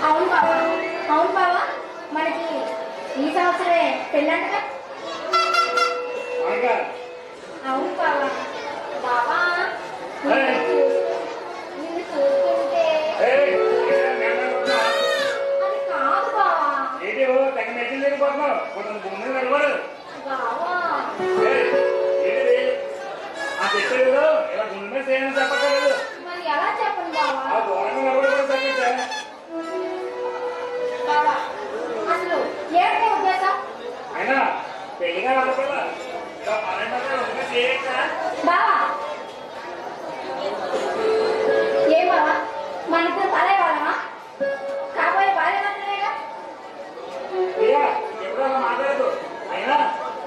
అవును బావా, అవును బావా, మనకి ఈ సంవత్సరమే పెళ్ళంటగా. అవును బావా. బావా నిన్ను చూస్తుంటే అది కాదు బావా. బావా మరి ఎలా చెప్పండి బావా? బావా అసలు ఏంటి ఉద్దేశం? బావా ఏం బావా, మన ఇద్దరు పదే వాళ్ళమా? కాబోయే భార్య మాత్రమేగా. మాట్లాడదు అయినా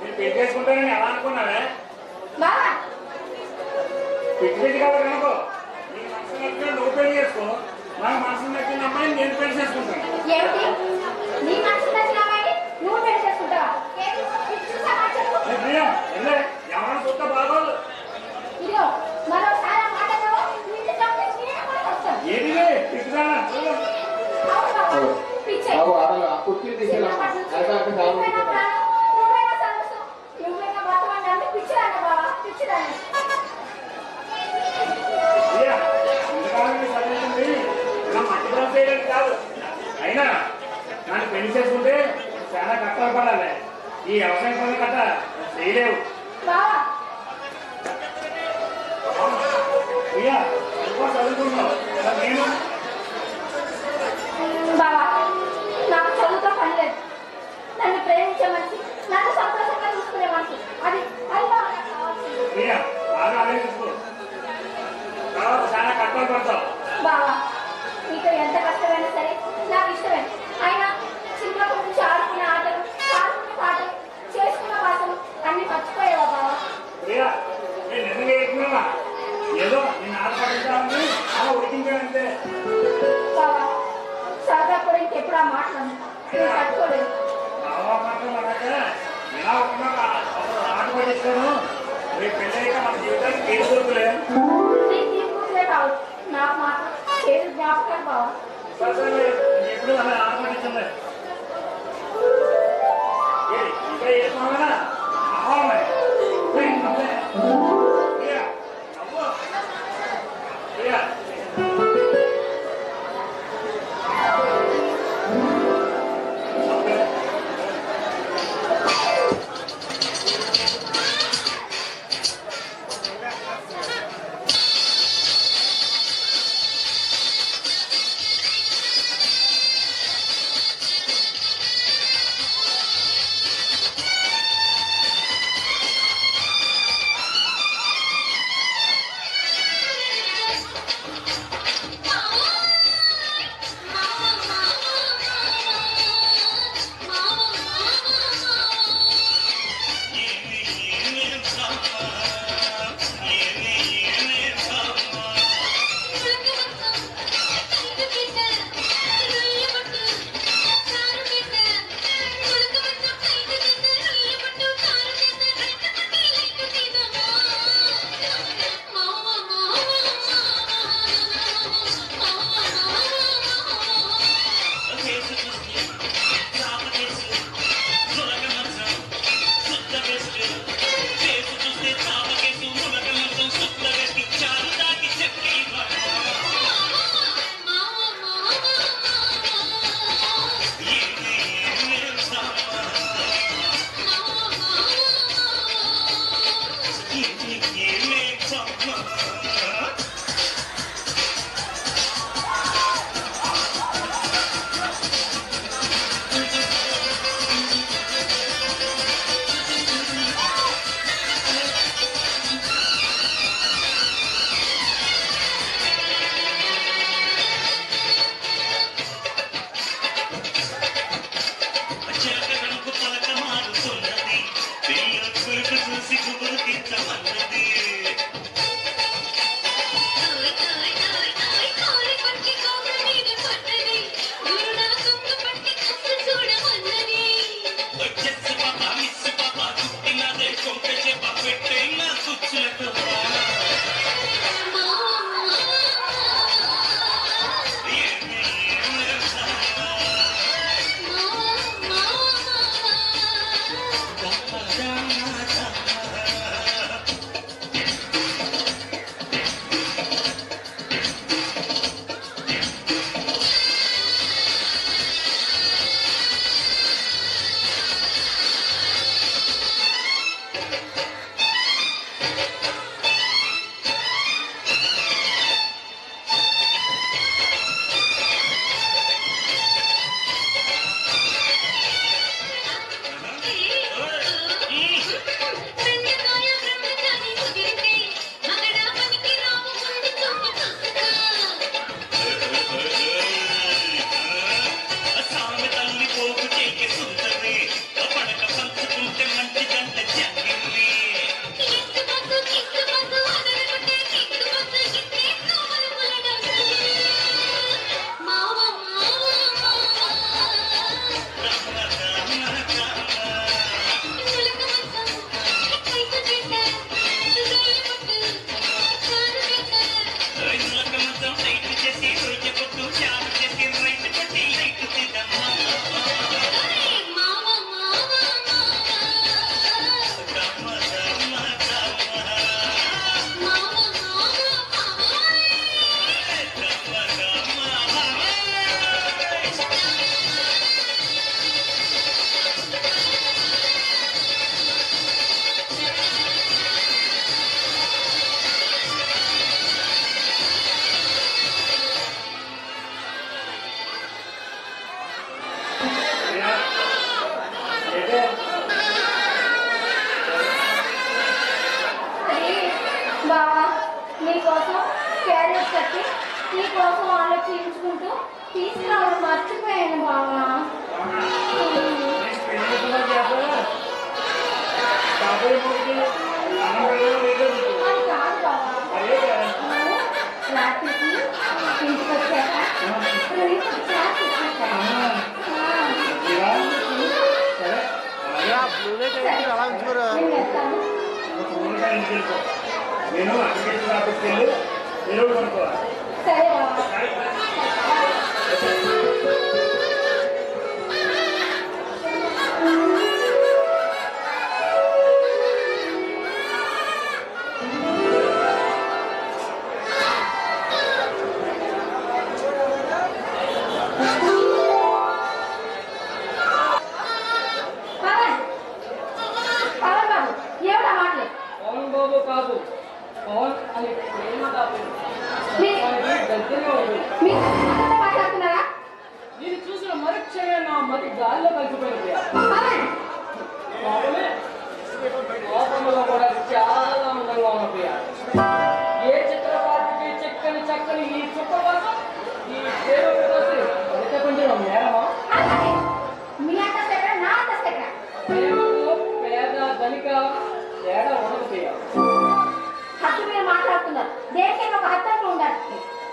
నేను పెళ్లి చేసుకుంటానని ఎలా అనుకున్నావే? బావా పిచ్చి పిచ్చి కాదు కనుకో. నీకు మనసు నచ్చిన నువ్వు పెళ్లి చేసుకో, నాకు మనసు నచ్చిన అమ్మాయిని నేను పెళ్లి చేసుకుంటాను. ఏమిటి? నీ మనసు నచ్చిన అమ్మాయిని నువ్వు పెళ్లి చేసుకుంటావా? ఎవరైనా చూస్తే బాగోదు. ఇదిగో మరోసారి ఆ మాట అన్నావో నిన్ను చంపేసి నేను కూడా వస్తాను. ఏది పిచ్చిదా? అవును బావా, పిచ్చి. నువ్వైనా ప్రాణం, నువ్వైనా సర్వస్వం, నువ్వైనా బతకడానికి పిచ్చిదాన్ని బావా, పిచ్చిదాన్ని. చదివింది ఇలా మట్టి పని చేయడానికి కాదు. అయినా నన్ను పెళ్లి చేసుకుంటే చాలా కష్టాలు పడాలి. ఈ వ్యవసాయం పనులు కట్ట చేయలేవు. బావా చదువుకున్నావు నేను బావా, నాకు చదువుతో పని లేదు. నన్ను ప్రేమించే మనిషి, నన్ను సంతోషంగా చూసుకునే మనిషి, అది అది బావా నాకు కావాల్సింది. బాగా ఆలోచించుకో, తర్వాత చాలా కష్టాలు పడతావు. బావా నీకు ఎంత కష్టమైనా సరే నాకు ఇష్టమే. అయినా చిన్నప్పటి నుంచి ఆడుకునే ఆటలు, పాడుకునే పాటలు, చేసుకున్న భాషలు అన్ని మర్చిపోయావా బావా? నేను నిజంగా చెప్తున్నా, ఏదో నేను ఆడపడించాలని అలా ఉడికించానంటే. బావా సరదా కూడా ఇంకెప్పుడు ఆ మాటలు నేను తట్టుకోలేదు. ఇలా ఉన్నా ఆటపడిస్తాను. రేపు పెళ్ళాక మన జీవితానికి కేసు దొరుకులే. నీకు తీసుకుంటే కావచ్చు, నాకు మాత్రం చేదు జ్ఞాపకాలు బావా. సరే ఎప్పుడు అలా ఆటపడించలే. ఇంకా ఏమన్నా క్యారెట్ కట్టి నీ కోసం ఆలోచించుకుంటూ తీసుకురావడం మర్చిపోయాను బావా. అది కాదు బావా, రాత్రికి ఇంటికి వచ్చాక క్లాస్ నేను అప్లికేషన్ ఆఫీస్కి వెళ్ళి ఎరువులు కొనుక్కోవాలి. సరే బాబా. నేను చూసిన మరుక్షమే నా మతి గాలిలో కలిసిపోయింది. కోపంలో కూడా చాలా అందంగా ఉన్న ప్రియ. ఏ చిత్రపాటికి చెక్కని చక్కని ఈ చుక్క కోసం ఈ పేరు కొంచెం నేరమా? ప్రేమకు పేద ధనిక తేడా ఉండదు ప్రియ. మాట్లాడుతున్నారు దేనికైనా ఒక హద్దు ఉండాలి.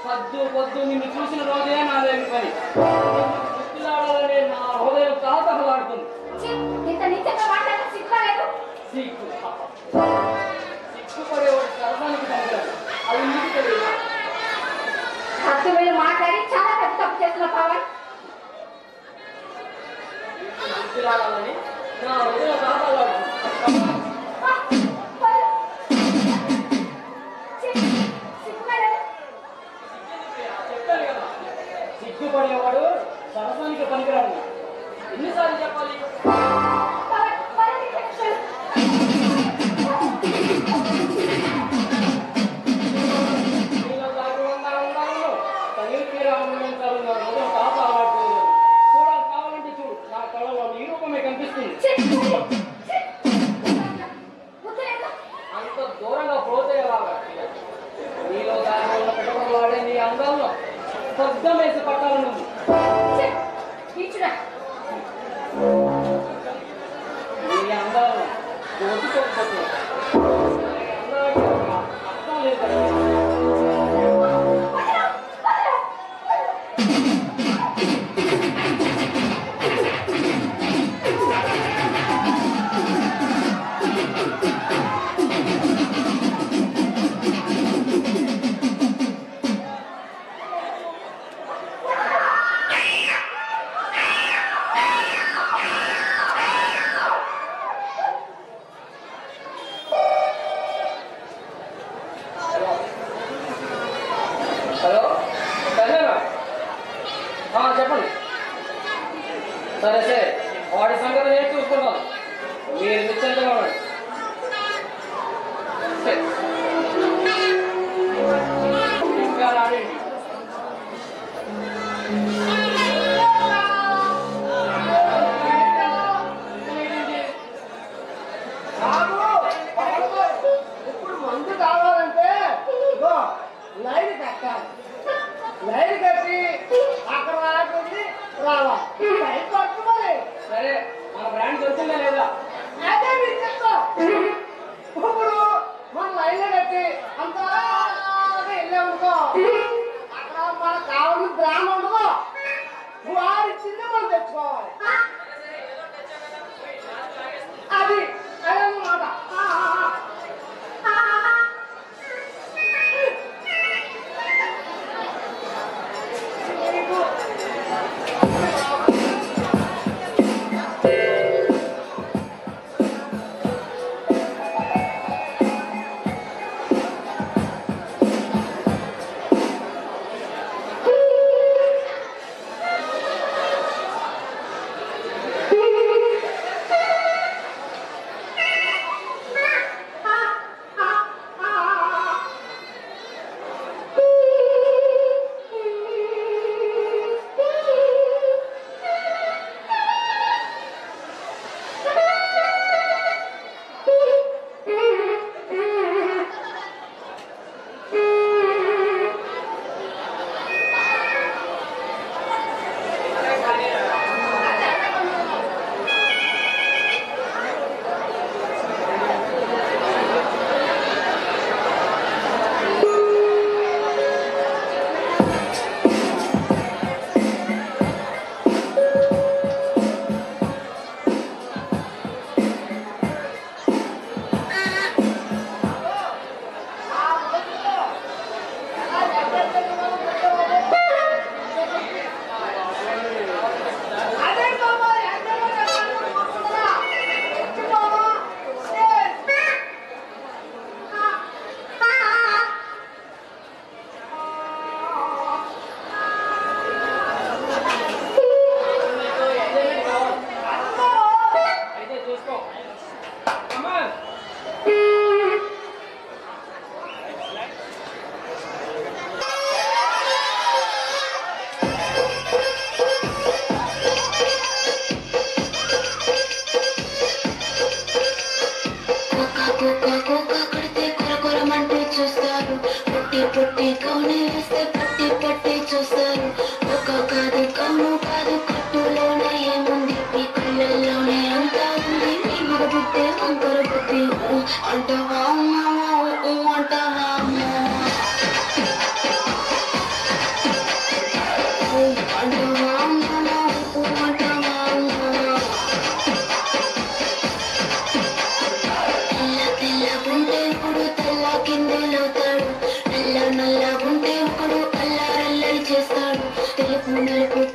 పద్దు పొద్దు నిన్ను చూసిన రోజే నాదేమి పని. గుర్తులాడాలనే నా హృదయం తహతహలాడుతుంది. ఇంత నిత్యంగా మాట్లాడడం సిగ్గులేదు. సిగ్గుపడేవాడు సరదానికి పనికిరాడు. అది ఎందుకు తెలియదు. హద్దు మీద మాట్లాడి చాలా పెద్ద తప్పు చేస్తున్న పవన్. గుర్తులాడాలని నా హృదయం తహతహలాడుతుంది. సిగ్గుపడేవాడు సరసానికి పనికిరాడు. ఎన్నిసార్లు చెప్పాలి? కావాలంటే చూడు, నా కళలో ఈ రూపమే కనిపిస్తుంది. అంత దూరంగా పోతే నీలో దాని పెట్టడం వాడే నీ అందాల్లో శబ్దం వేసి పట్టాలనుంది. నీ అందాలు దోచుకోకపోతే అర్థం లేదు. హలో సరేనా? చెప్పండి. సరే సరే, వాడి సంగతి నేను చూసుకుంటాను. మీరు నిశ్చింతగా ఉండండి. ఇంకా రాడండి. ఇప్పుడు మందు కావాలంటే లైన్ కట్టాలి. లైన్ కట్టి అక్కడ రాకుండా రావాలి. లైన్ కట్టుకోవాలి. సరే, మన బ్రాండ్ దొరికిందా లేదా? అదే మీరు చెప్తాం. ఇప్పుడు మన లైన్లో కట్టి అంతా వెళ్ళామనుకో, అక్కడ మనకు కావాల్సిన బ్రాండ్ ఉండదు.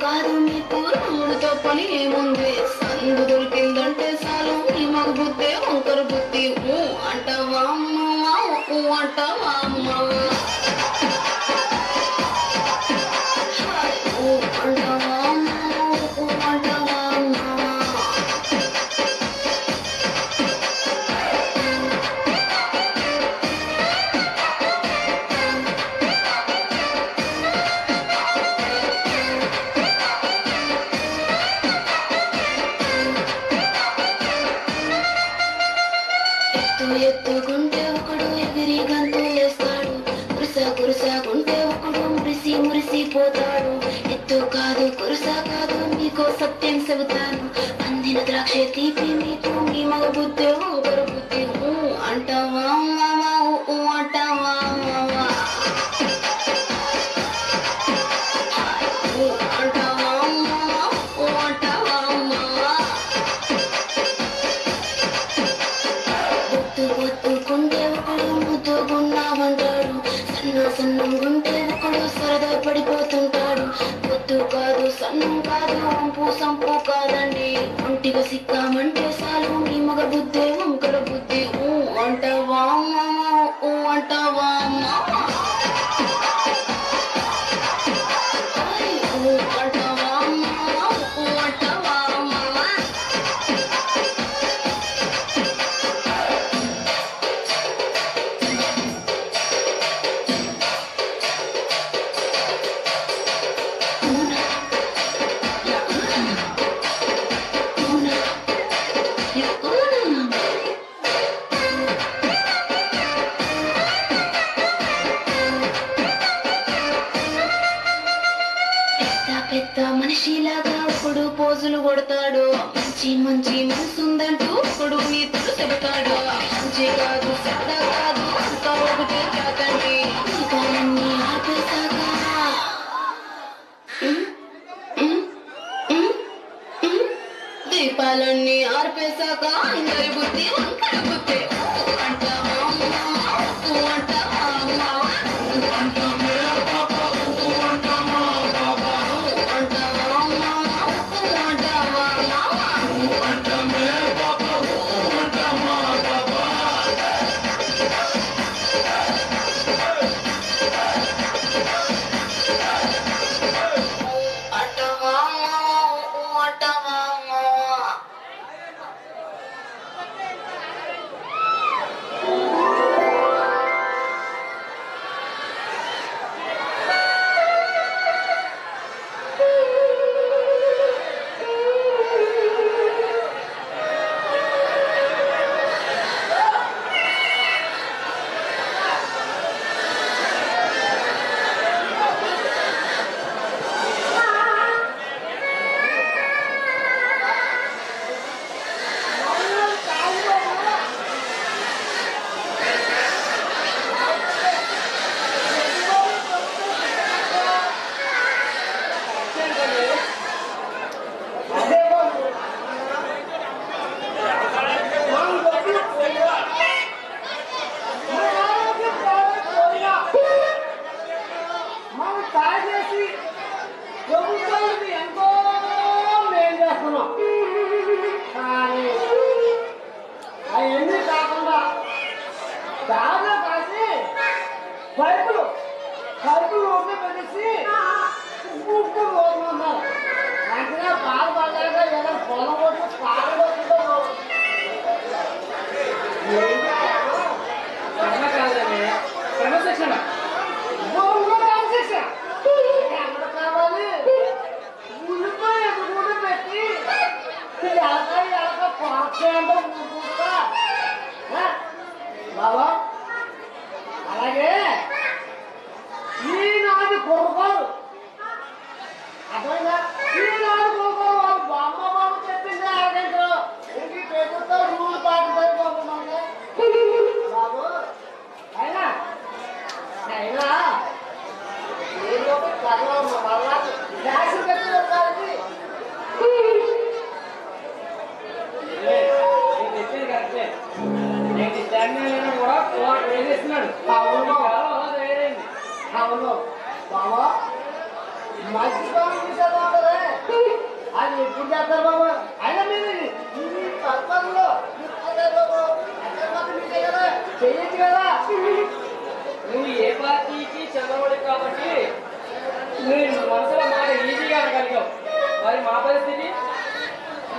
కాదు మీకు రాముడితో పని ఏముంది సందు దొరికిందంటే చాలు ఈ మగ బుద్ధి వంకర బుద్ధి అంటావా అమ్మ అంటావా అమ్మ అంటావా అమ్మ అంటావా అమ్మ ఎత్తుకుంటే ఒకడు ఎగిరి గంతులేస్తాడు కురుసాకుంటే ఒకడు మురిసిపోతాడు ఎత్తు కాదు కురుసా కాదు మీకో సత్యం చెబుతాను అందిన ద్రాక్ష తీపి మీకు మీ మగ బుద్ధి ఒకరు బుద్ధి అంటావా మావా అంటావా మావా అంటావా మావా అంటావా మావా పొత్తుకుంటే ఒకడు ముద్దుగున్నామంటాడు సన్నంగుంటే ఒకడు సరదా పడిపోతుంటాడు పొత్తు కాదు సన్నం కాదు వంపు సంపు కాదండి ఒంటిగా సిక్కామంటే చాలు మీ మగ బుద్ధి వంకర బుద్ధి అంటావా మామా అంటావా మామా అంటావా మామా అంటావా మామా పెద్ద మనిషిలాగా ఒకడు పోజులు కొడతాడు మంచి మనసుందంటూ ఒకడు నీతులు చెబుతాడు మంచి కాదు చెడ్డ కాదు అంతా ఒకటే కాకండి దీపాలన్నీ ఆర్పేశాక దీపాలన్నీ ఆర్పేశాక అందరి బుద్ధి వంకర బుద్ధి అంటావా అంటావా అవన్నీ కాకుండా చాలా కాసి పైపులు రోడ్డు పెట్టేసి ఉప్పు రోడ్డు ఉన్నారు అంటే పాలు పడ్డాక ఏదో పొలం కొట్టు పాలు కొట్టుకుంటూ క్రమశిక్షణ ఎక్కడ కావాలి ఉల్లిపాయ ఎదుగుడు పెట్టి ఎలక పొరకేంటో ఊరుకుంటా బాబా అలాగే ఈనాటి కుర్రకారు చేస్తారు బాబు. అయినా మీరు ఈ పర్పంలో కదా చెయ్యొచ్చు కదా. నువ్వు ఏ పార్టీకి చెందబడి కాబట్టి నువ్వు మనసులో మాట ఈజీగా అనగలిగావు. మరి మా పరిస్థితి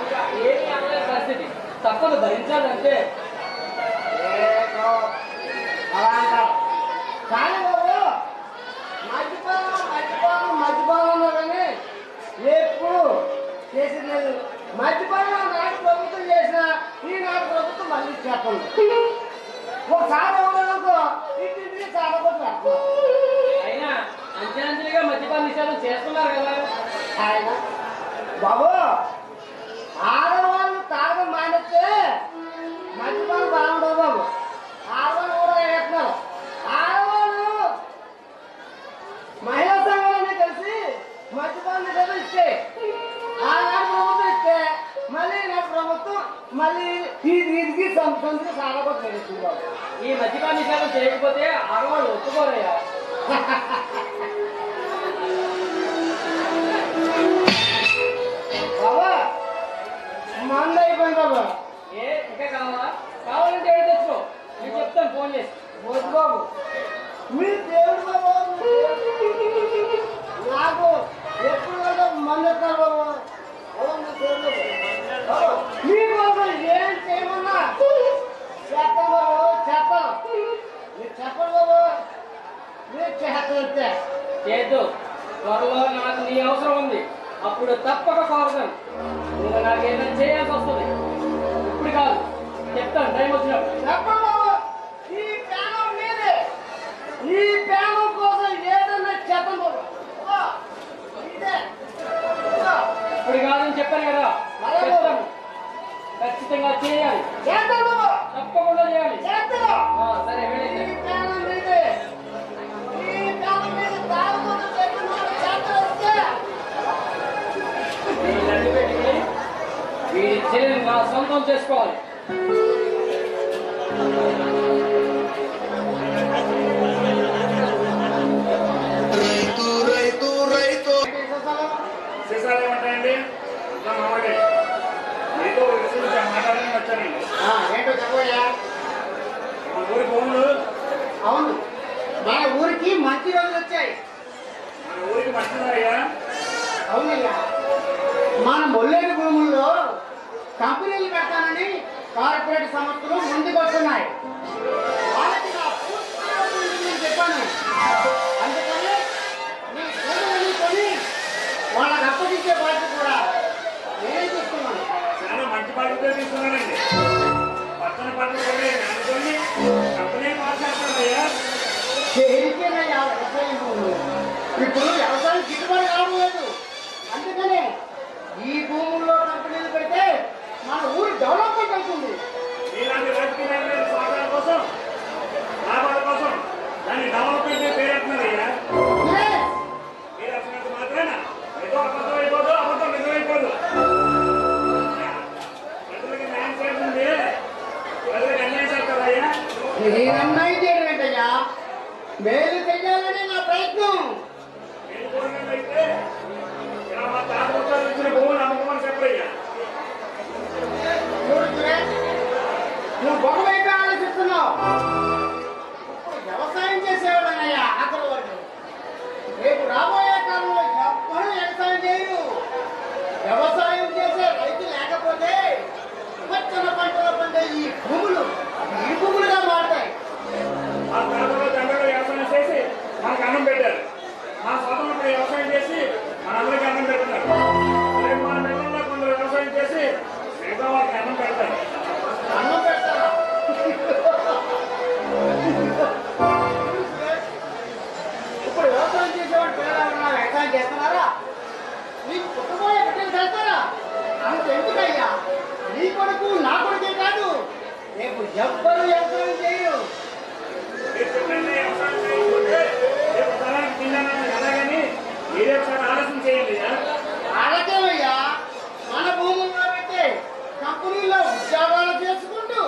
ఇంకా ఏమి అనలేని పరిస్థితి. తప్పదు, భరించాలంటే. అలా అంటారు కానీ బాబు మర్చిపోవాలన్నా కానీ ఎప్పుడు చేసింది లేదు. మర్చిపోయిన నాటి ప్రభుత్వం చేసిన ఈనాటి ప్రభుత్వం మళ్ళీ చెప్పండి. ఒకసారి ఎవరనుకో ఇంటింటికి చాలా కొట్టు. అయినా అంచెలంచెలుగా మద్యపాన నిషేధం చేస్తున్నారు కదా. ఆయన బాబు ఆడవాళ్ళు తాగడం మానేస్తే మద్యపానం బాగుండదు బాబు. ఆడవాళ్ళు కూడా వేస్తున్నారు. ఆడవాళ్ళు మహిళా సంఘాలన్నీ కలిసి మద్యపానం నిషేధం ఇస్తే ఆనాడు ప్రభుత్వం ఇస్తే మళ్ళీ ఈనాడు ప్రభుత్వం మళ్ళీ ఈదికి సంతృప్తికి చాలా కొట్టు బాబు. ఈ మద్యపాన నిషేధం చేయకపోతే ఆడవాళ్ళు ఒప్పుకోరయ్యా. బాబా మంద అయిపోయింది బాబా. ఇంకా కావాలంటే ఏడు తెచ్చుకో, నేను చెప్తాను ఫోన్ చేసి. వద్దు బాబు మీరు దేవుడు బాబు. నాకు ఎప్పుడు మంది ఎత్తారు బాబు. మీకోసం ఏం చేయమన్నా చేస్తాను బాబు. చేస్తాను. మీరు చెప్పండి బాబు. మీరు చేస్తే చేద్దు. త్వరలో నాకు నీ అవసరం ఉంది, అప్పుడు తప్పక కోరతాను. నువ్వు నాకు ఏదైనా చేయాల్సి వస్తుంది. ఇప్పుడు కాదు, చెప్తాను టైం వచ్చినప్పుడు. చెప్పండి బాబు. ఈ ప్యానం మీదే. ఈ ప్యానం కోసం ఏదన్నా చెప్పండి బాబు. ఇదే ఇప్పుడు కాదని చెప్పాను కదా, చెప్తాను. ఖచ్చితంగా చేయాలి, చేస్తాను బాబు. తప్పకుండా చేయాలి. చేస్తాను. సరే వెళ్ళి. ఈ ప్యానం మీదే. ఈ ప్యానం మీద తాగుతూ చెప్పిన చేస్తాను. వీడి చెల్లిని నా సొంతం చేసుకోవాలి. విశేషాలు ఏమంటాయండి? నా మామడే ఏదో విషయం మాట్లాడాలని వచ్చానండి. ఏంటో చెప్పయ్యా. మన ఊరి భూములు అవును, మన ఊరికి మంచి రోజులు వచ్చాయి. మన ఊరికి మంచిదయ్యా. అవునయ్యా, మన మొల్లేరు భూముల్లో కంపెనీలు పెడతానని కార్పొరేట్ సంస్థలు ముందుకు వస్తున్నాయి. వాళ్ళకి నా పూర్తి మద్దతు ఉందని నేను చెప్పాను. అందుకని నీ భూములన్నీ కొని వాళ్ళకి అప్పగించే బాధ్యత కూడా నేనే చూస్తున్నాను. చాలా మంచి బాధ్యత తీసుకున్నానండి. పక్కన పట్టుకొని అనుకొని కంపెనీ మాట్లాడుతున్నాయ్యా. చేరికేనయ్యా వ్యవసాయం భూములు. ఇప్పుడు వ్యవసాయం గిట్టుబాటు కావడం లేదు. అందుకనే ఈ భూముల్లో కంపెనీలు పెడితే మన ఊరు డెవలప్మెంట్ అవుతుంది. ఇలాంటి రాజకీయ నాయకుల స్వార్థాల కోసం, లాభాల కోసం దాన్ని డెవలప్మెంట్ పేరెత్తున్నారయ్యా. Yes. మీరు వచ్చినంత మాత్రాన ఏదో అబద్ధం అయిపోదు, అబద్ధం నిజమైపోదు. ప్రజలకి న్యాయం చేస్తుంది, ప్రజలకు అన్యాయం చేస్తారయ్యా. నేనన్నాయి చేయడం ఏంటయ్యా, మేలు చెయ్యాలని నా ప్రయత్నం. నేను కోరినట్లయితే ఇలా మా తాతలు ఇచ్చిన భూములు అమ్ముకోమని చెప్పయ్యా. నువ్వు గొడవైతే ఆలోచిస్తున్నావు. వ్యవసాయం చేసేవాళ్ళనయ్యా ఆఖరి వరకు. రేపు రాబోయే కాలంలో ఎవ్వరూ వ్యవసాయం చేయరు. వ్యవసాయం చేసే రైతు లేకపోతే పచ్చని పంటలు పండే ఈ భూములుగా మారుతాయి. మా తాతలు తండ్రులు వ్యవసాయం చేసి మనకు అన్నం పెట్టారు. మా స్వతంత్ర వ్యవసాయం చేసి మనందరికీ అన్నం పెడతారు. రేపు మన పిల్లల్లో కొందరు వ్యవసాయం చేసి మిగతా వాళ్ళకి అన్నం పెడతారు. అన్నం పెడతారా? ఇప్పుడు వ్యవసాయం చేసేవాడు పిల్లలు ఉన్నా వ్యవసాయం చేస్తున్నారా? నీకు పుట్టబోయే బిడ్డలు చేస్తారా? అంత ఎందుకయ్యా, నీ కొడుకు నా కొడుకే కాదు, రేపు ఎవ్వరు వ్యవసాయం చేయరు. మీరు చెప్పండి, వ్యవసాయం చేయకపోతే రేపు తరానికి తిన్నానని అలాగని మీరే ఒకసారి ఆలోచన చేయండి. అలాగేమయ్యా, మన భూముల్లో పెట్టే కంపెనీలో ఉద్యోగాలు చేసుకుంటూ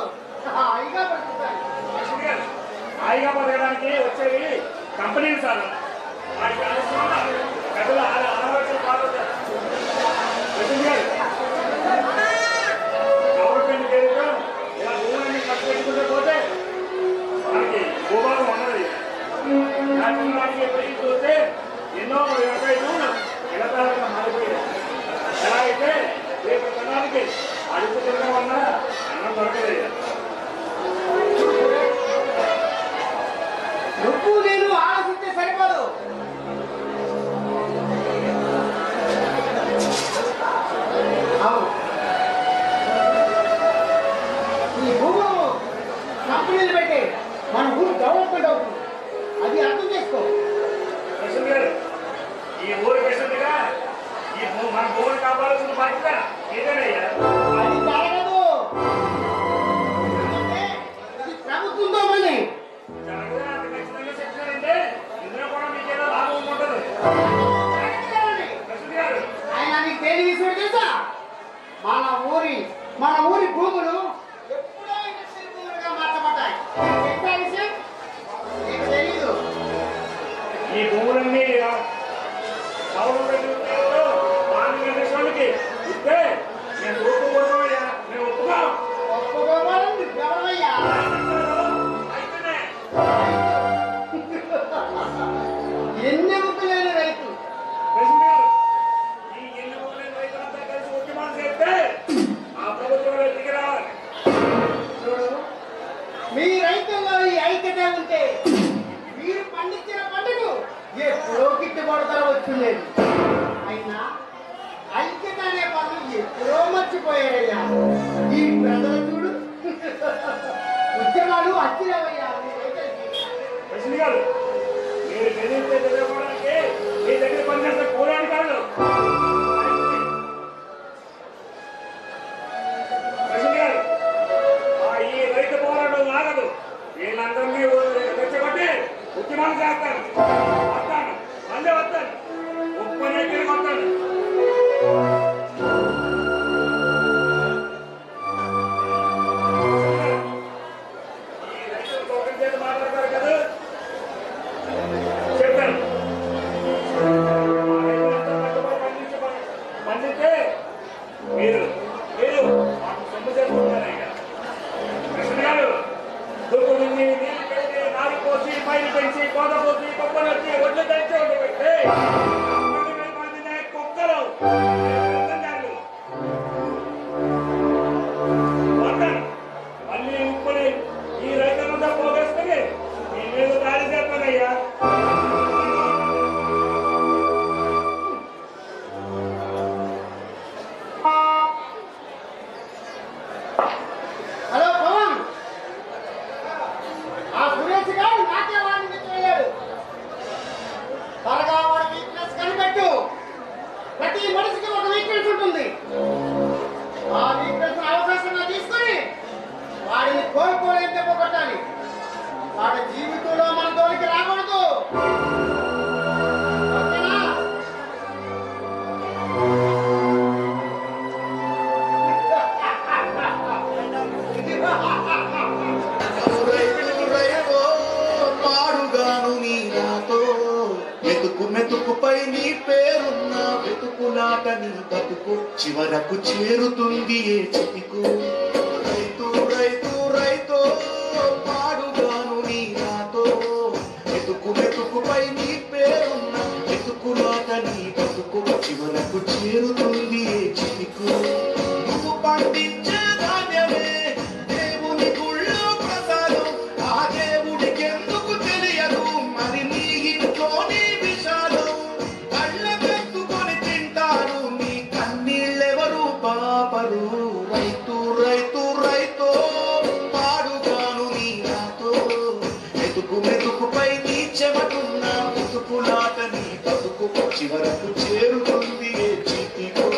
హాయిగా బ్రతుకుతాయి. హాయిగా బతకడానికి వచ్చేవి కంపెనీలు సార్. వాటికి ఆలోచన ప్రజలు ఆలోచన పాల్గొంటారు. మనకి అడుగు తినడం వల్ల అన్నం దొరకదయ్యా. నువ్వు నేను ఆలోచిస్తే సరిపోదు. అవును, ఈ భూములు కంపెనీలు పెట్టి మన ఊరు డెవలప్మెంట్ అవుతుంది. అది అర్థం చేసుకో. కృష్ణ గారు, ఈ ఊరు కృష్ణగా మన భూమిని కాపాడాల్సిన బాధ్యత ఏదేనయ్యా. అది జరగదు. ఇది ప్రభుత్వంతో పని. జరగదా అంత ఖచ్చితంగా చెప్తున్నారంటే ఇందులో కూడా మీకేదో లాభం ఉంటుంది. కృష్ణ గారు, ఆయన నీకు దేని విషయం తెలుసా? మన ఊరి భూములు ఎప్పుడో ఇండస్ట్రీ భూములుగా మార్చబడ్డాయి. తెలుసా విషయం? నీకు తెలీదు. ఈ భూములన్నీ గవర్నమెంట్ వాళ్ళకి ఇస్తే నేను ఒప్పుకోవయ్యా, మేము ఒప్పుకోం. ఒప్పుకోవాలని ఎవరయ్యా? అయితేనే ఎన్ని ముక్కలేని రైతు. కృష్ణ గారు, ఈ ఎన్ని ఊళ్ళని రైతులంతా కలిసి ఉద్యమాలు చేస్తే ఆ ప్రభుత్వంలో దిగి రావాలి. చూడు, మీ రైతుల్లో ఈ ఐక్యత ఉంటే మీరు పండించిన పంటకు ఎప్పుడో గిట్టుబాటు ధర వచ్చిండేది. అయినా ఐక్యత అనే పనులు ఎప్పుడో మర్చిపోయారయ్యా. ఈ ప్రజలు చూడు, ఉద్యమాలు అచ్చిరవయ్యా. కృష్ణ గారు, మీరు చదివితే చదువుకోవడానికి మీ దగ్గర పనిచేస్తే కూలని కాదు. కృష్ణ గారు, ఈ రైతు పోరాటం ఆగదు. వీళ్ళందరినీ రెచ్చగొట్టి ఉద్యమాలు చేస్తాను. వస్తాను, మళ్ళీ వస్తాను, ఉప్పునే తిరిగి వస్తాను. ఈ రైతులు ఒకరి చేతి మాట్లాడతారు కదా, చెప్పాను. పండితే మీరు మాకు సొమ్ము చేసుకుంటారయ్యా. కృష్ణ గారు, దుక్కుని నీళ్ళు పెట్టి నారు పోసి పైరు పెంచి కోత పోసి కుక్కలు వచ్చి ఒడ్లు తెచ్చి ఒడ్డు పెట్టి కుక్కలు మళ్ళీ ఉప్పుని ఈ రైతులంతా పోగేసుకుని మీ మీద దాడి చేస్తానయ్యా. హలో పవన్, ఆ సురేష్ గారు నాకే వాడిని వెళ్ళాడు. త్వరగా వాడి వీక్నెస్ కనిపెట్టు. ప్రతి మనిషికి ఒక వీక్నెస్ ఉంటుంది. ఆ వీక్నెస్ అవకాశంగా తీసుకుని వాడిని కోరుకోలేని దెబ్బ కొట్టాలి. వాడి జీవితంలో మన తోలికి రాకూడదు. ఓకేనా? పాడుగాను నీ నాతో మెతుకు మెతుకుపై నీ పేరున్న వెతుకులాట నీ బతుకు చివరకు చేరుతుంది ఏ చితికు. రైతు రైతు రైతో పాడుగాను నీ నాతో మెతుకు మెతుకుపై నీ పేరున్న వెతుకులాట నీ బతుకు చివరకు చేరుతుంది ఏ చితికు. నువ్వు పండించే ధాన్యమే దేవుని గుళ్ళో ప్రసాదం. ఆ దేవుడికి ఎందుకు తెలియదు మరి నీ ఇంట్లోని విషాదం. కళ్ళ పెట్టుకొని తింటారు నీ కన్నీళ్ళెవరు పాపరు. రైతు రైతు రైతో పాడుగాను నీ నాతో మెతుకు మెతుకుపై నీ చెమటున్న ముతుకులాట నీ బతుకు చివరకు చేరుతుంది ఏ చితికో.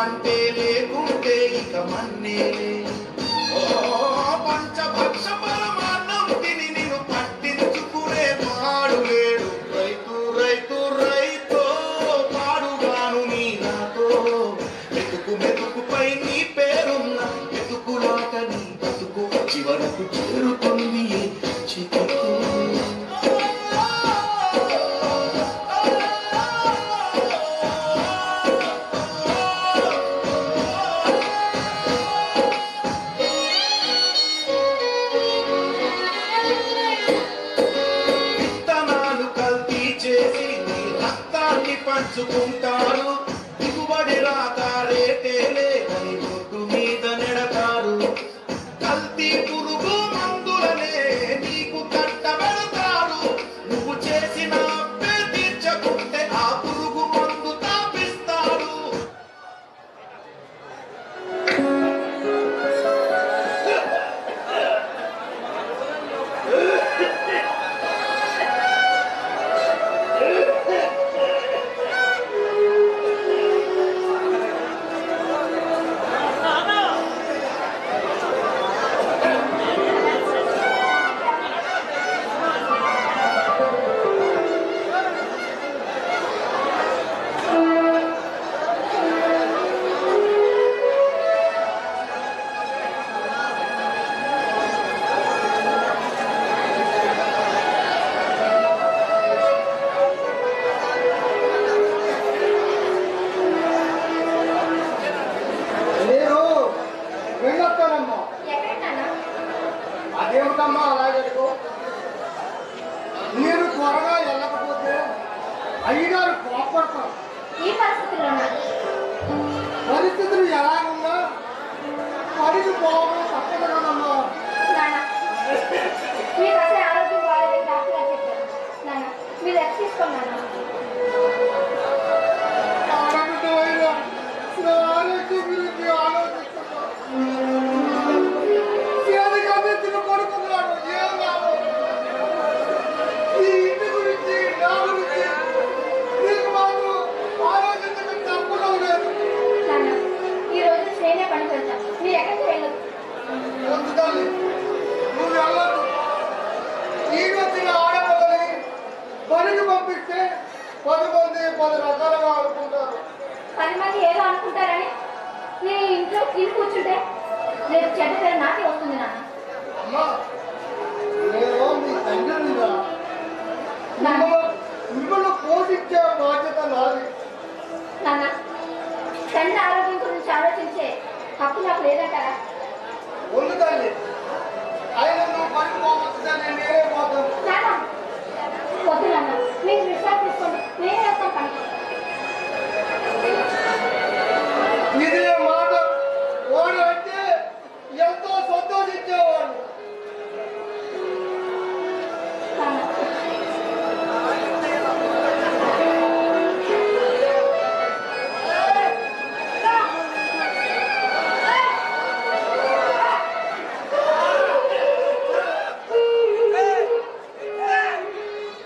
పంటే లేకుంటే ఇక మన్నేలే పంచభక్ష పరమాన్నం తిని నిన్ను పట్టించుకునే మాడు లేడు రైతు రైతు రైతో పాడుగాను నీ నాతో మెతుకు మెతుకుపై నీ పేరున్న మెతుకులాట నీ బతుకు చివరకు చేరుతుంది చితుకు పంచుకుంటారు దిగుబడి రాక రేటేలే అని ఒడ్డు మీద నెడతారు కల్తీ పురుగు మందులనే నీకు కట్టబెడతారు నువ్వు చేసిన అప్పే తీర్చకుంటే ఆ పురుగు మందు తాపిస్తారు అదేమిటమ్మా అలాగేకో మీరు త్వరగా వెళ్ళకపోతే అయ్యగారు కోపడతారు ఈ పరిస్థితుల్లో పరిస్థితులు ఎలాగున్నా పడికి పోవడం తప్పదమ్మా మీకు అసలు ఆరోగ్యం బాగాలేదు డాక్టర్ గారు చెప్పారు నాన్న మీరు రెస్ట్ తీసుకోండి ఆరోగ్యం గురించి ఆలోచిస్తున్నాను పడుకున్నాడు ఏం లాభం ఈ ఇంటి గురించి నా గురించి నీకు మాకు ఆలోచించడం తప్పడం లేదు ఈ రోజు నేనే పనికి వెళ్తాను మీరు ఎక్కడికి వెళ్ళదు అందుకని నువ్వు వెళ్ళదు ఈ వచ్చిన ఆడపిల్లని పనికి పంపిస్తే 10 మంది 10 రకాలుగా అనుకుంటారు 10 మంది ఏదో అనుకుంటారని నేను ఇంట్లో తిని కూర్చుంటే రేపు చెడ్డ పేరు నాకే వస్తుంది నాన్న అమ్మా నేను మీ తండ్రినిగా మిమ్మల్ని పోషించే బాధ్యత నాది నాన్న తండ్రి ఆరోగ్యం గురించి ఆలోచించే హక్కు నాకు లేదంటారా ఉంది తల్లి ఆయన నువ్వు పని పోవచ్చుదని నేనే పోతాను నాన్న వద్దు నాన్న మీకు విశ్వాసం తీసుకోండి నేనే వెళ్తాను పనికి ఇదే మాట వాడు అంటే ఎంతో సంతోషించేవాడు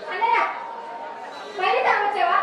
అన్నయ్య బయట తాగొచ్చావా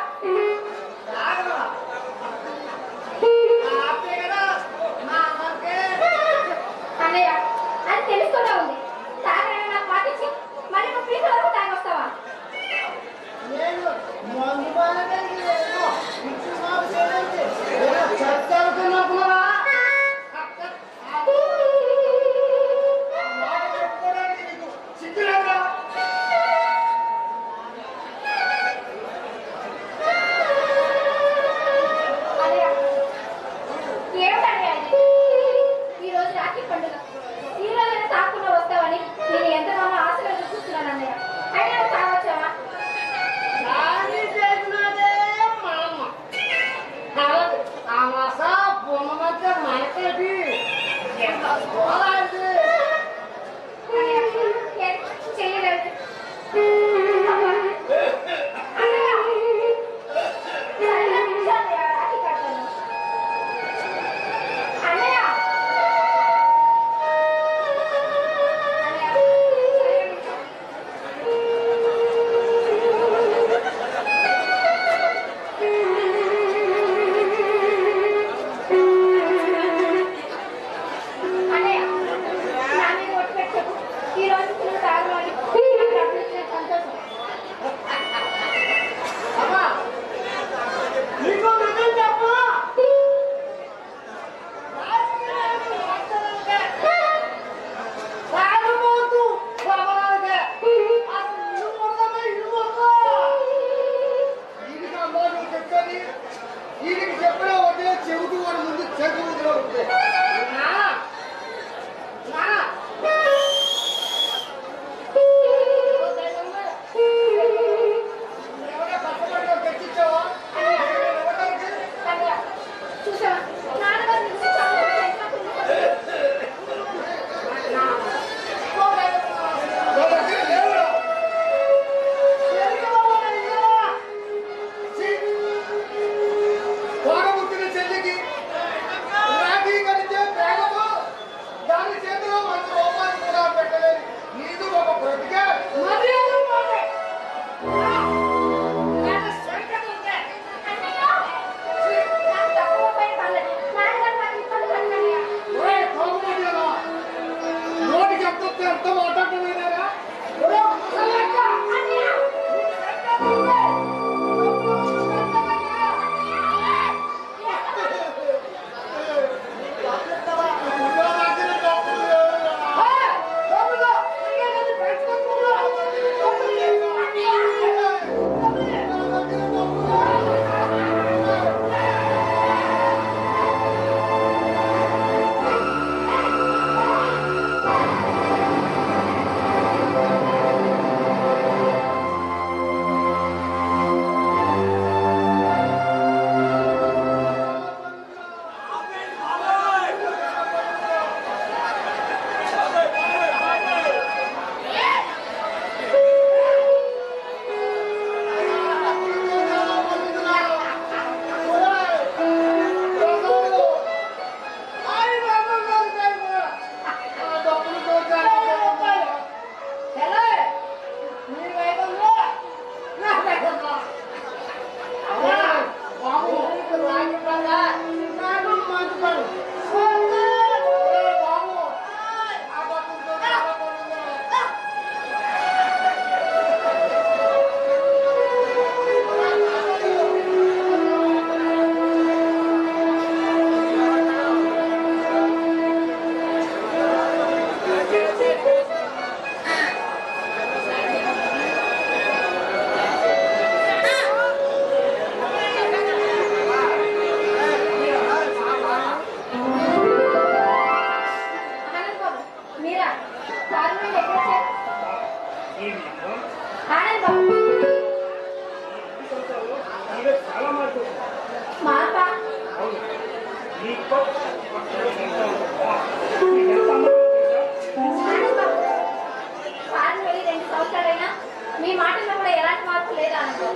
మీ మాటల్లో కూడా ఎలాంటి మార్పు లేదా అనుకో.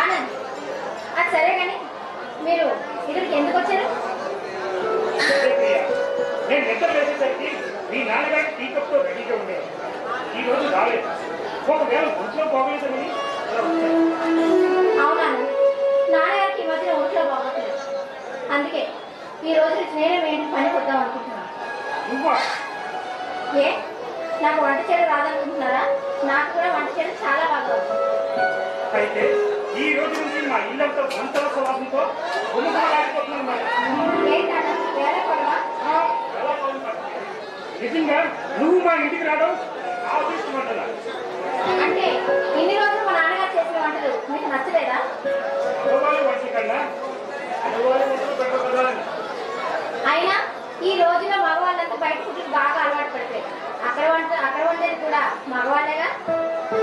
ఆనంద్ అది సరే కానీ మీరు ఇక్కడికి ఎందుకు వచ్చారు? నేను నిద్ర వేసేసరికి మీ నాన్నగారి టీకప్తో రెడీగా ఉండేది. ఈ రోజు రాలేదు. ఒకవేళ ఒంట్లో పోగలేదని అవునా, నాన్నగారికి ఈ మధ్యన ఒంట్లో బాగోట్లేదు. అందుకే ఈ రోజు నేనే మీ ఇంటికి పని కొద్దాం అనుకుంటున్నాను. నువ్వా? ఏ నాకు వంట చేయడం రాదనుకుంటున్నారా? నాకు కూడా వంట చేయడం చాలా బాగా వస్తుంది. అయితే ఈ రోజు నుంచి మా ఇల్లంతా వంటల సువాసనతో ఏంటన్నా వేరే పడవా? నిజంగా నువ్వు మా ఇంటికి రావడం ఆలోచిస్తున్నట్టుగా. అంటే ఇన్ని రోజులు మా నాన్నగారు చేసిన వంటలు మీకు నచ్చలేదా? మగవాళ్ళ వంట కన్నా మగవాళ్ళ వంటలు పెట్టదా? అయినా ఈ రోజులో మగవాళ్ళంతా బయట ఫుడ్కి బాగా అలవాటు పడిపోయారు. అక్కడ వండేది కూడా మగవాళ్ళేగా.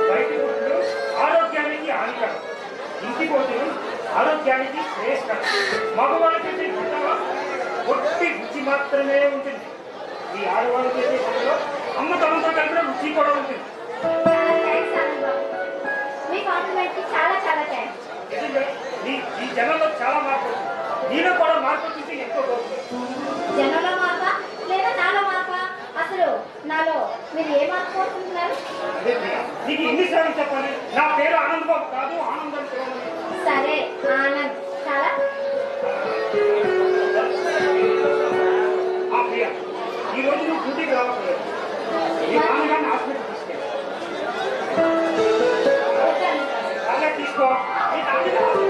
బయట ఫుడ్లు ఆరోగ్యానికి హానికరం, ఇంటి భోజనం ఆరోగ్యానికి శ్రేష్టం. మగవాళ్ళు చేసే వంటలో ఒట్టి రుచి మాత్రమే ఉంటుంది. ఈ ఆడవాళ్ళు చేసే వంటలో అమ్మతనంతో కలిపిన రుచి కూడా ఉంటుంది. చాలా థ్యాంక్స్ ఆనంద్ బాబు, మీ కాంప్లిమెంట్కి చాలా చాలా థ్యాంక్స్. నిజంగా ఈ జనంలో చాలా మార్పు వచ్చింది. నీలో కూడా మార్పు వచ్చింది. ఎంతో బాగుంది. జనంలో మార్పా లేదా నాలో మార్పా? అసలు నాలో మీరు ఏ మార్పు కోరుకుంటున్నారు? అదే ప్రియా, నీకు ఎన్నిసార్లు చెప్పాలి? నా పేరు ఆనంద్ బాబు కాదు, ఆనందం. సరే ఆనంద్. చాలా ప్రియా, ఈ రోజు నువ్వు డ్యూటీకి రావట్లేదు. ఈ నాన్నగారిని హాస్పిటల్ తీసుకెళ్ళి అలా తీసుకో. ఈ నాన్నగారు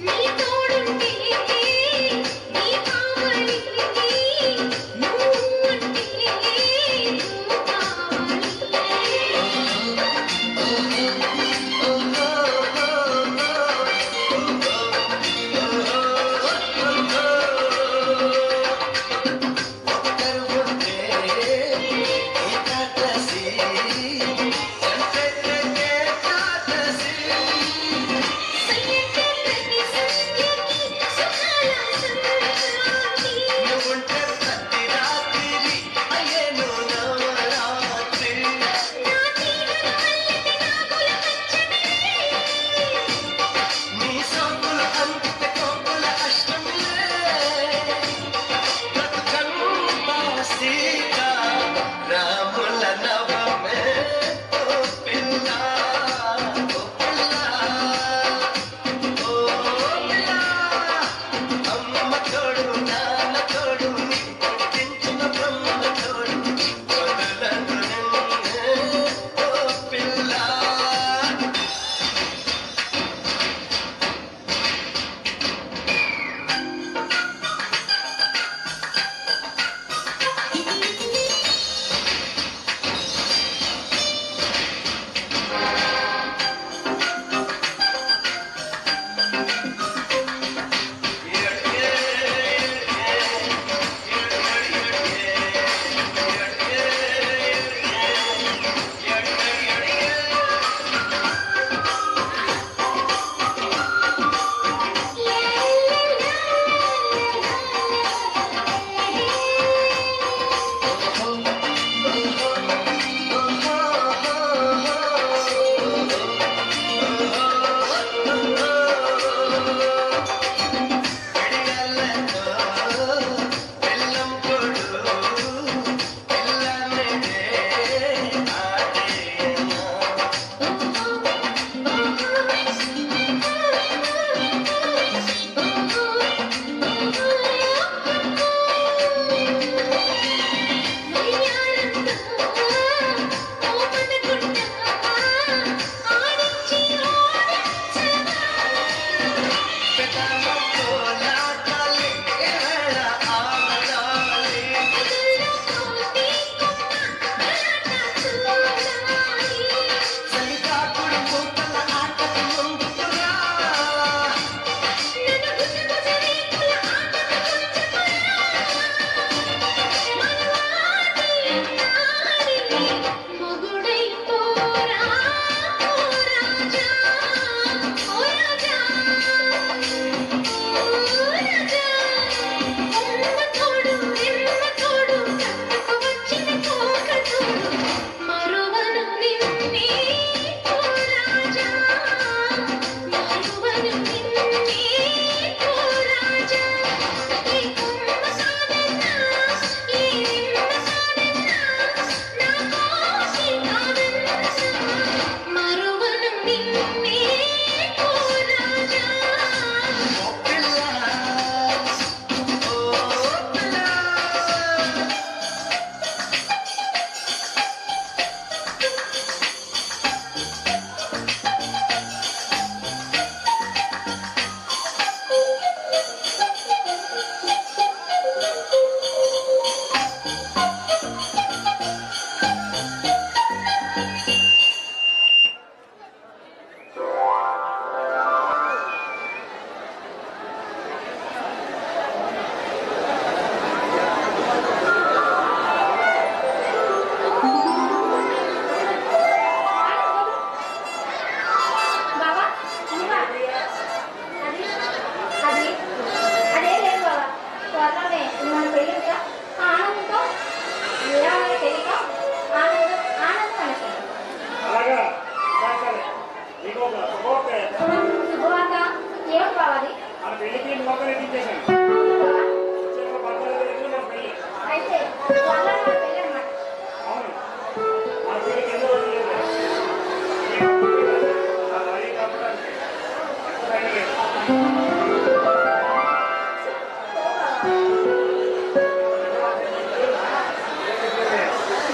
నీ తోడుంటే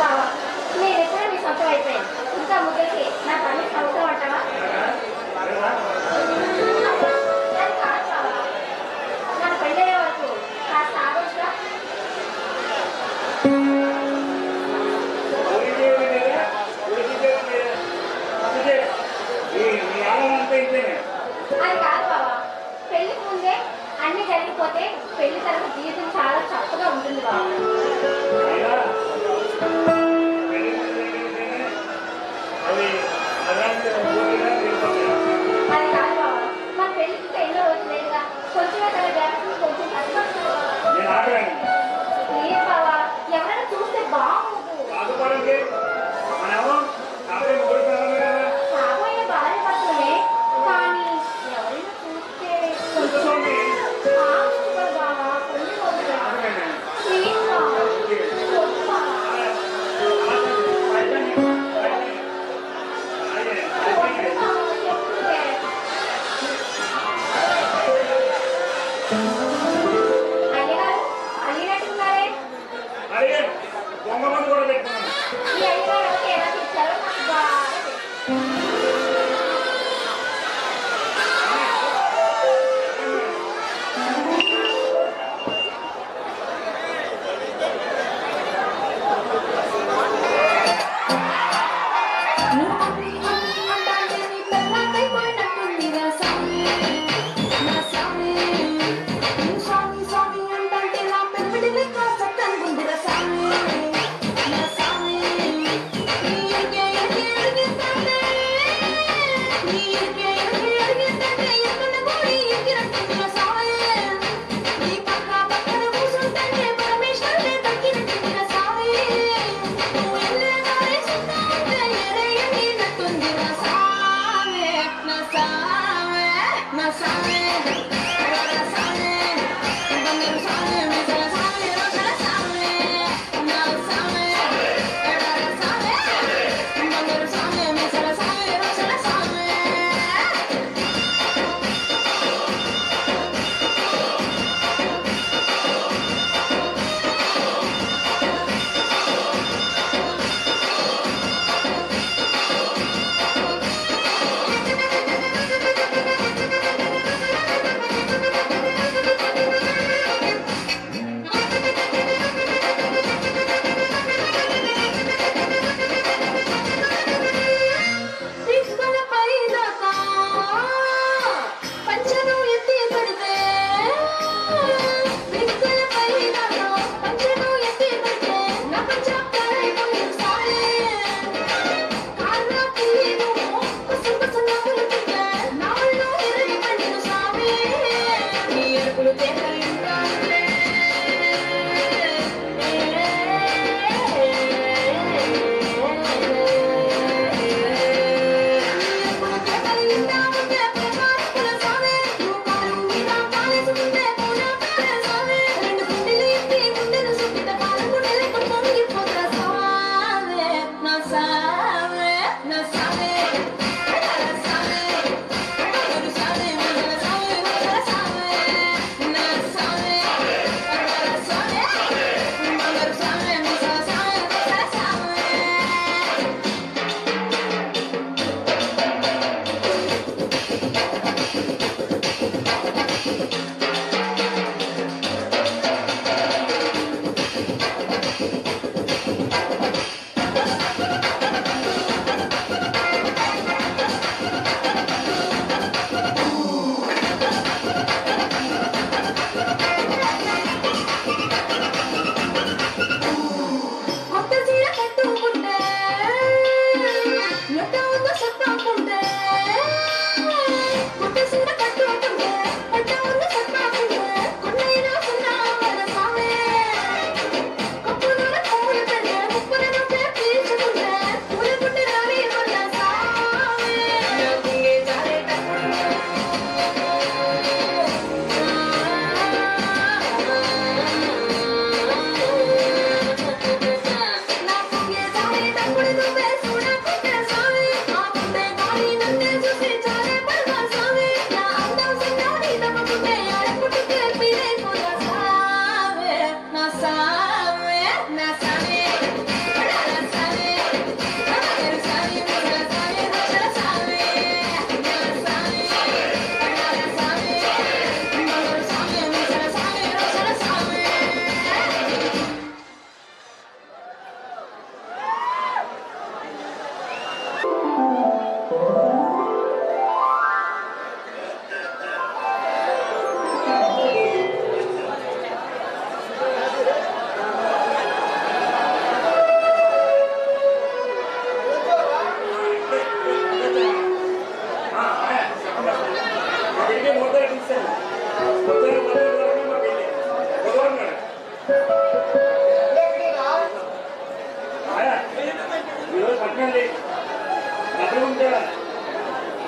బావా నేను ఎప్పుడూ నీ సొంతం అయిపోయాను. ఇంకా ముగ్గురికి నా తల్లి సొంతం అంటావా? అది కాదు బావా, నాకు పెళ్ళయ్యే వరకు కాస్త ఆగొచ్చుగా. అది కాదు బావా, పెళ్లికి ముందే అన్ని జరిగిపోతే పెళ్లి తర్వాత జీవితం చాలా చక్కగా ఉంటుంది బావా. అది కాదు బావా, మన పెళ్లికి ఇంకా ఎన్నో రోజులు లేదుగా. కొంచెమే కదా గ్యాప్, కొంచెం కష్టపడుతుంది. ప్లీజ్ బావా, ఎవరైనా చూస్తే బాగుంటుంది. కాబోయే భార్య భర్తలే, కానీ ఎవరైనా చూస్తే ఆలోచించుకోరు బావా. కొన్ని రోజులు ప్లీజ్ బావా, వద్దు బావా. అయ్యగారు అలిగినట్టున్నారే. దొంగ మంది కూడా పెట్టుకున్నాను. ఈ అయ్యగారు ఎవరికి ఎలా ఇచ్చారో నాకు బాగా తెలుసు.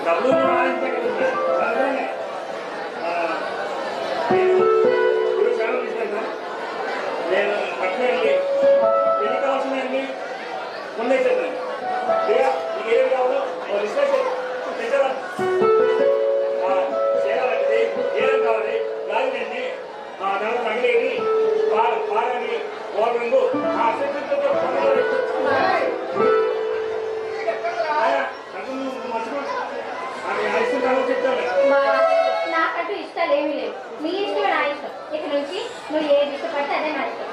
డబ్బులు సెలవు తీసుకెళ్తాను. నేను పట్టణం వెళ్ళి పెళ్లి కావాల్సినవన్నీ ముందే చెప్పాను. మీకు ఏమి కావాలో రిజిస్ట్రేషన్ తెచ్చారా? చేయాలంటే ఏం కావాలి? గాలినండి తర్వాత తగిలేది పాలని ఓరంగు నాకంటూ ఇష్టాలు ఏమీ లేవు. నీ ఇష్టమే నా ఇష్టం. ఇక నుంచి నువ్వు ఏది ఇష్టపడితే అదే నా ఇష్టం.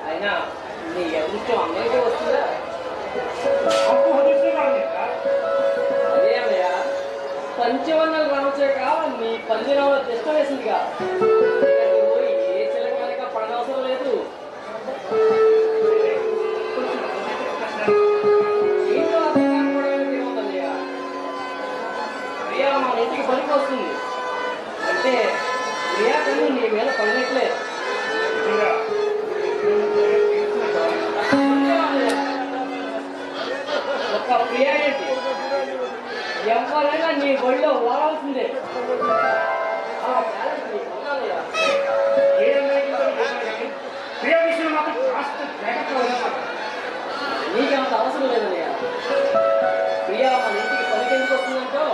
అయినా నీ అదృష్టం అందరికీ వస్తుందా? అదేమయ్యా, పంచవన్నలు రావచ్చాక నీ పందిరంలో తిష్ట వేసిందిగా. నువ్వు ఏ చిలక పడనవసరం లేదు. ఇంట్లో అదే కాకపోవడానికి ఏముందయ్యా? ప్రియా మన ఇంటికి పనికి వస్తుంది అంటే ప్రియా కన్ను నీ మీద పడినట్లే. ఒక్క ప్రియా ఏంటి, ఎవరైనా నీ ఒళ్ళో వాడాల్సిందే. నీకంత అవసరం లేదయ్యా. ప్రియా మన ఇంటికి పనికి ఎందుకు వస్తుందంటో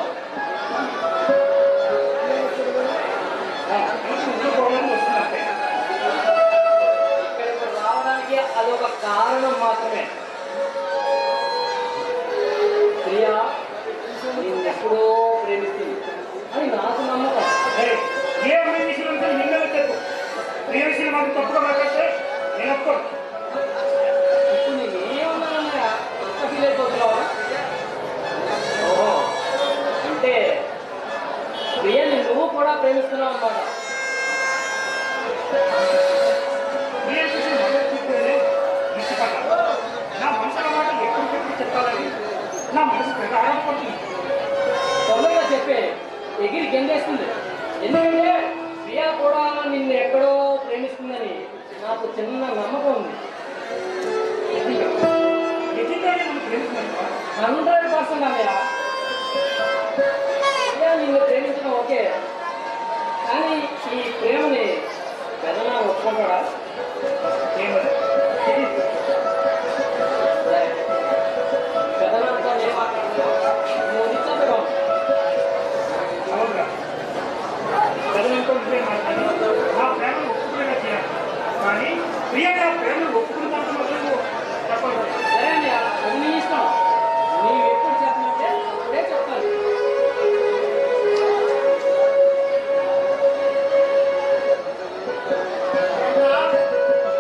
ఇక్కడికి రావడానికి అదొక కారణం మాత్రమే. ప్రియా నిన్నెప్పుడో ప్రేమిస్తుంది అని నాకు నమ్మకం. ఏ విషయం నిన్ననే చెప్పు. ప్రియ విషయం మాకు తప్పుగా మాట్లాడితే నేను ఒప్పుకోను. ఇప్పుడు నేనేమన్నానన్నా కొత్త ఫీల్ అయిపోతున్నావా? ఓహో, అంటే ప్రియని నువ్వు కూడా ప్రేమిస్తున్నావు అన్నమాట. ప్రియ విషయం చెప్తే ఇష్టపడ్డా. నా మనసులో మాట ఎప్పటికెప్పుడు చెప్పాలని నా మనసు పెద్ద ఆడపడుతుంది. తొందరగా చెప్పే, ఎగిరి గెందేస్తుంది. ఎందుకంటే ప్రియా కూడా నిన్ను ఎక్కడో ప్రేమిస్తుందని నాకు చిన్న నమ్మకం ఉంది. 100% అన్నయ్య. ప్రియా నిన్ను ప్రేమించడం ఓకే, కానీ ఈ ప్రేమని పెదనా ఒప్పుకుంటాడా? పెదనాతో ఏం మాట్లాడుతున్నావు? నువ్వు నిశ్చంతగా అవునరా, నా ప్రేమను ఒప్పుకునేలా చేయాలి. కానీ ప్రియ నా ప్రేమను ఒప్పుకుంటాను చెప్పాలి. సరే అన్నయ్య, అది నీ ఇష్టం. నీవు ఎప్పుడు చెప్పమంటే అప్పుడే చెప్తాను.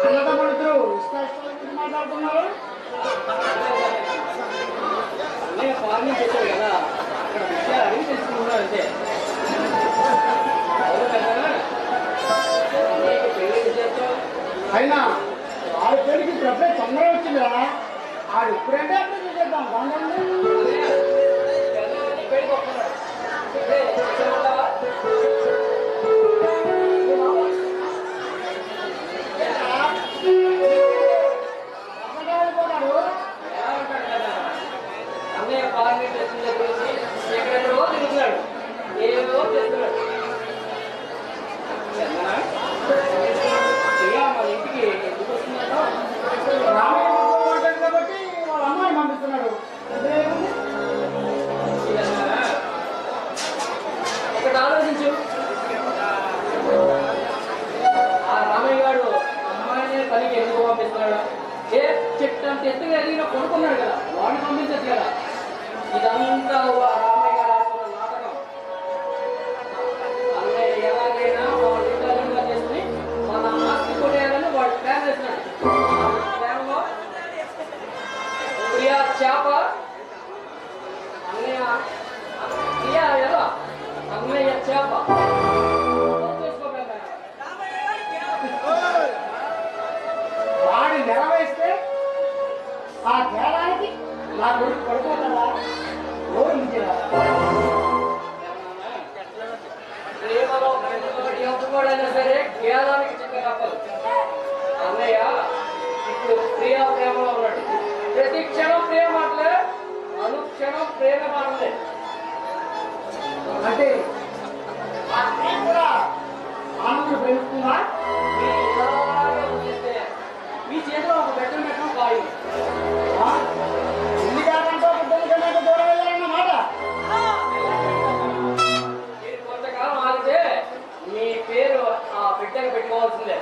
అన్నదమ్ముడిద్దరు ఇష్టాలు మాట్లాడుతున్నారు. అన్నయ్య ఫార్మింగ్ చేశాడు కదా, అక్కడ విషయాలు అడిగి తెలుసుకుంటున్నాను అంతే. అవును కదా, అన్నయ్యకి పెళ్లి చేస్తావు. అయినా ఆడి పేరుకి ఇప్పుడే తొందర వచ్చిందిరా. ఆడు ఇప్పుడంటే అప్పుడు చేద్దాం. అన్నయ్య, పెళ్ళి ఒప్పుకున్నాడు. అంటే చెప్పమంటావా? ఏమంటాడు కదా, అన్నయ్య పార్లమెంట్ వచ్చిన గురించి ఎక్కడెక్కడో తిరుగుతున్నాడు, ఏదో చేస్తున్నాడు. మన ఇంటికి ఎందుకు వస్తున్నాడో కాబట్టి వాళ్ళ అమ్మాయిని పంపిస్తున్నాడు. ఒకటి ఆలోచించు, ఆ రామయ్య గారు అమ్మాయిని పనికి ఎందుకు పంపిస్తున్నాడు? ఏ చెట్టు అంత ఎత్తుగా ఎదిగిన కొనుక్కున్నాడు కదా, వాడిని పంపించచ్చు కదా. ఇదంతా రామయ్య గారు ఆడుతున్న నాటకం. అన్నయ్య ఎలాగైనా వాళ్ళ ఇంట్లో చేసుకుని మన ఆస్తి కొట్టేయాలని వాడు ప్లాన్ చేస్తున్నాడు. ప్లాన్లో ప్రియా చేప అన్నయ్య ప్రియా ఎలా అన్నయ్య చేప వాడు నెరవేస్తే ఆ తేడానికి నా గురించి పడిపోతాడా? ప్రేమలో ఎప్పుడైనా సరే కేదానికి చిన్న తప్పదు. అన్నయ్య ఇప్పుడు ప్రియా ప్రేమలో ఉన్నాడు. ప్రతి క్షణం ప్రేమ మాటలే, అనుక్షణం ప్రేమ మాటలే. అంటే ఆ ప్రేమ కూడా ఆనందం పెరుగుతుందా? మీరు ఇలాగే వదిలేస్తే మీ చేతిలో ఒక బెట్టం పెట్టడం ఖాయం. ఇల్లు కాదంటే బుద్ధుల కన్నా దూరం వెళ్ళాలన్నమాట. మీరు కొంతకాలం ఆగితే మీ పేరు ఆ బిడ్డకు పెట్టుకోవాల్సిందే.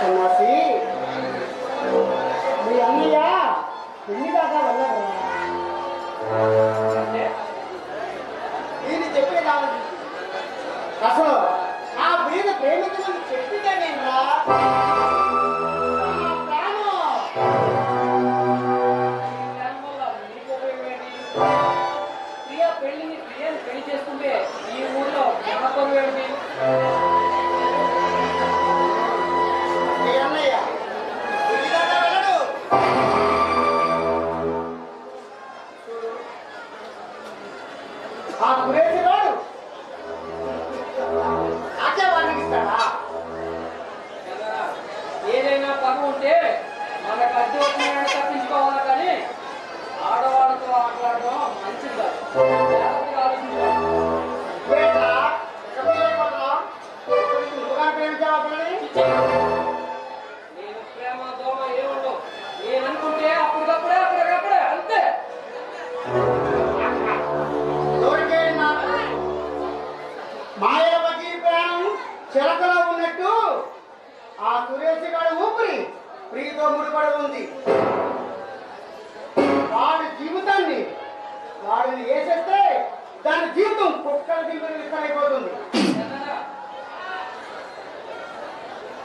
సన్నాసి మీ అన్నయ్య పెళ్లి దాకా వెళ్ళారు. అంటే నేను చెప్పేది ఆలోచించు. అసలు నా మీద ప్రేమికులను చెప్పిందే నేను రా. ప్రియా పెళ్లిని ప్రియాని పెళ్లి చేసుకుంటే ఈ ఊర్లో జనపరు ఏంటి? మీ అన్నయ్య పెళ్లి దాకా వెళ్ళడు. ఆ కురేసి వాడు నాకే వాడికి ఇస్తాడా? ఏదైనా పని ఉంటే మనకు అడ్డు వచ్చిన తప్పించుకోవాలి, కానీ ఆడవాళ్ళతో ఆటలాడడం మంచిది కాదు. జాగ్రత్తగా ఆలోచించాలి. ఏంట్రా? చెప్పలేకపోతున్నావు? ఇంతగా ప్రేమించావా పిల్లని? నేను ప్రేమ దోమ ఏముండవు. నేను అనుకుంటే అప్పటికప్పుడే అక్కడికప్పుడే అంతే. దొరికే మాయల వకీల్ ప్రాణం చిలకలో ఉన్నట్టు ఆ సురేష్ గారి ఊపిరి ప్రియతో ముడిపడి ఉంది. వాడి జీవితాన్ని వాడిని వేసేస్తే దాని జీవితం కుక్కల జీవితం విస్తరైపోతుంది.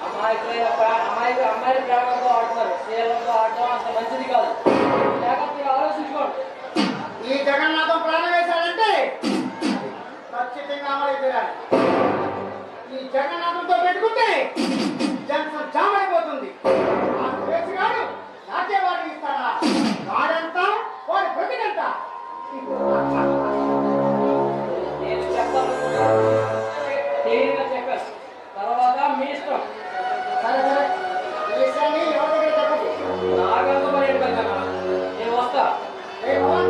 అమ్మాయి ప్రేమతో ఆడుతున్నారు, స్త్రీలతో ఆడటం అంత మంచిది కాదు. జాగ్రత్తగా ఆలోచించుకోండి. ఈ జగన్నాథం ప్రాణం వేశాడంటే ఖచ్చితంగా అమలు తీరాలి. ఈ జగన్నాథంతో పెట్టుకుంటే జన్సం జామైపోతుంది. ఆ సురేష్ గారు నాకే వాడికి ఇస్తాడా? వాడంతా వాడి బ్రతికంతా. నేను చెప్పాను, చెప్పాను, తర్వాత మీ ఇష్టం. సరే సరే, ఈ విషయాన్ని ఎవరి దగ్గర చెప్పదు. నాకంత పని నేను వస్తా. ఏ భవన్